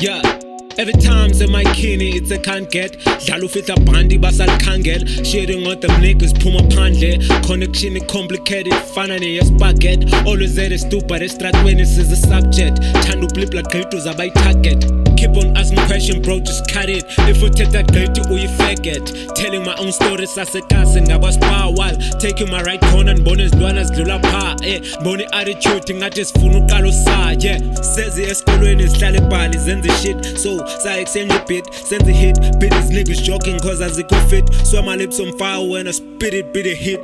Yeah. Every time say my kidney, it's a can't get. Dlalu fitla bandi basal kangel. Sharing out them niggas, puma pandle. Connection is complicated, fanane yes baguette. Always there is stupid, strat when this is a subject. Chandu blip like gritos are by target. Keep on asking question, bro, just cut it. If you take that grito or you forget. Telling my own stories as a cousin, I was power while taking my right corner and bonus duanas lula pa. Boni attitude, I just funu kalosa. Yeah, says the escalation is talibali, and the shit. So I exchange a bit, send the hit. Bit is niggas joking cause as it go fit. So my lips on fire when I spit it, bit a hit.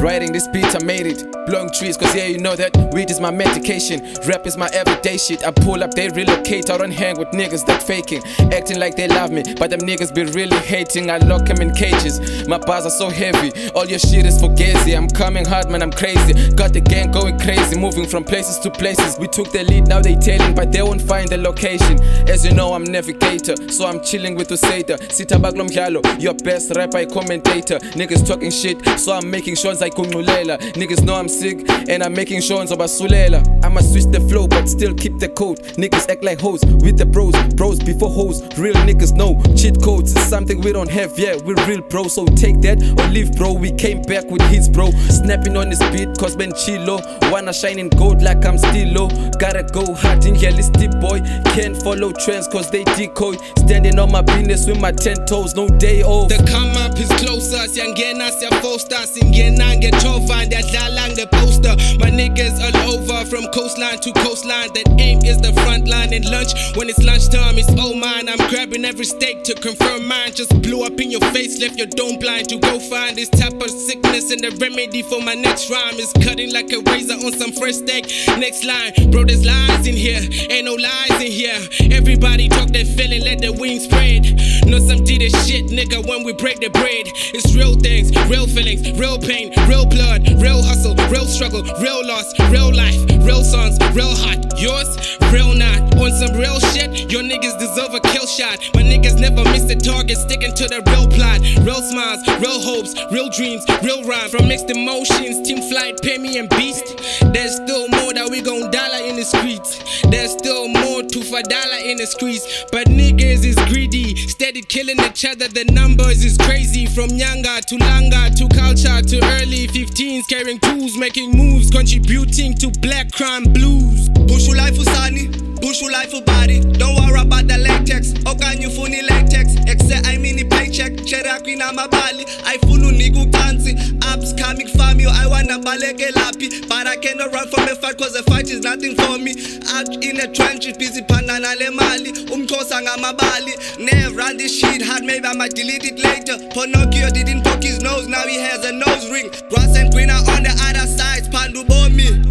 Writing this beat, I made it. Blowing trees, cause yeah, you know that weed is my medication. Rap is my everyday shit. I pull up, they relocate. I don't hang with niggas that faking, acting like they love me, but them niggas be really hating. I lock them in cages. My bars are so heavy. All your shit is fugazi. I'm coming hard, man, I'm crazy. Got the gang going crazy, moving from places to places. We took the lead, now they tailing, but they won't find the location. As you know, I'm Navgator, so I'm chilling with Useta. Sita Baglom Yalo, your best rapper, commentator. Niggas talking shit, so I'm making sure I niggas know I'm sick and I'm making sure I'm basulela. I'ma switch the flow but still keep the code. Niggas act like hoes with the bros before hoes. Real niggas know cheat codes is something we don't have. Yeah, we're real bro, so take that or leave bro. We came back with hits bro, snapping on this beat cause Ben Chilo. Wanna shine in gold like I'm still low. Gotta go hard in here, deep boy. Can't follow trends cause they decoy. Standing on my business with my 10 toes, no day off. The come up is closer, siyangena siyafoster, singena ngetova ndiyadlala ngeposter. My niggas all over from coastline to coastline. That aim is the front line and lunch. When it's lunchtime, it's all mine. I'm grabbing every steak to confirm mine. Just blew up in your face, left your dome blind. To go find this type of sickness, and the remedy for my next rhyme is cutting like a razor on some fresh steak. Next line, bro, there's lies in here, ain't no lies in here. Everybody talk that feeling, let the wings spread. Know some D this shit, nigga, when we break the bread. It's real things, real feelings, real pain, real blood, real hustle, real struggle, real loss, real life, real songs, real hot. Yours, real not. On some real shit, your niggas deserve a kill shot. My niggas never miss the target, sticking to the real plot. Real smiles, real hopes, real dreams, real rhyme. From mixed emotions, team flight, pay me and beast. There's still more that we gon' dollar in the streets. There's still more to $5 in the streets. But niggas is greedy, steady killing each other. The numbers is crazy. From younger to longer to culture to early 15s, carrying tools, making moves, contributing to black crime blues. Bushu life usani, bushu life body. Don't worry about the latex. Okanye ufuni latex. Except I mean paycheck. Cherakwi na mabali. I funu nigu tansi. Apps coming from you. I wanna baleke lapi. But I cannot run from a fight cause the fight is nothing for me. Out in the trenches, busy panana le mali. Mxhosa ngamabali. Never run this shit hard, maybe I might delete it later. Pinocchio didn't poke his nose, now he has a nose ring. Grass and greener on the other side, Pandu Bomi.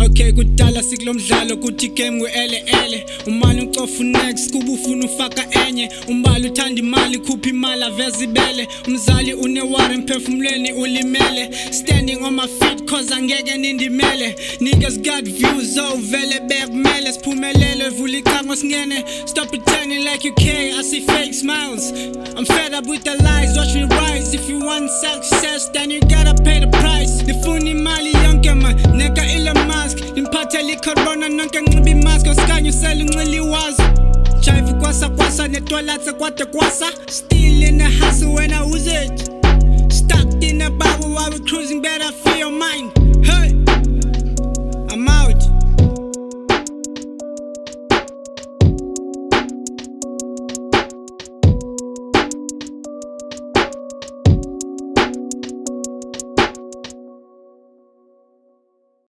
Okay, kudala siklo mdlalo kuthi game ele umali ucofu next kuba ufuna ufaka enye umbali uthanda imali khupha imali aveza ibele umzali unewari emphefumulweni ulimele standing on my feet cause angeke nindimele niggas got views so vele bekumele siphumelele vula iqhango singene stop pretending like you care. I see fake smiles. I'm fed up with the lies, watch me rise. If you want success then you gotta pay the price. Nifuna imali yonke man neka ila mask imphathela icorona nonke nxiba imask osikanye usela unxili wazi jive kwasa netwalatse kwade kwasa still in the hustle when I was it stuck in a bubble while we cruising better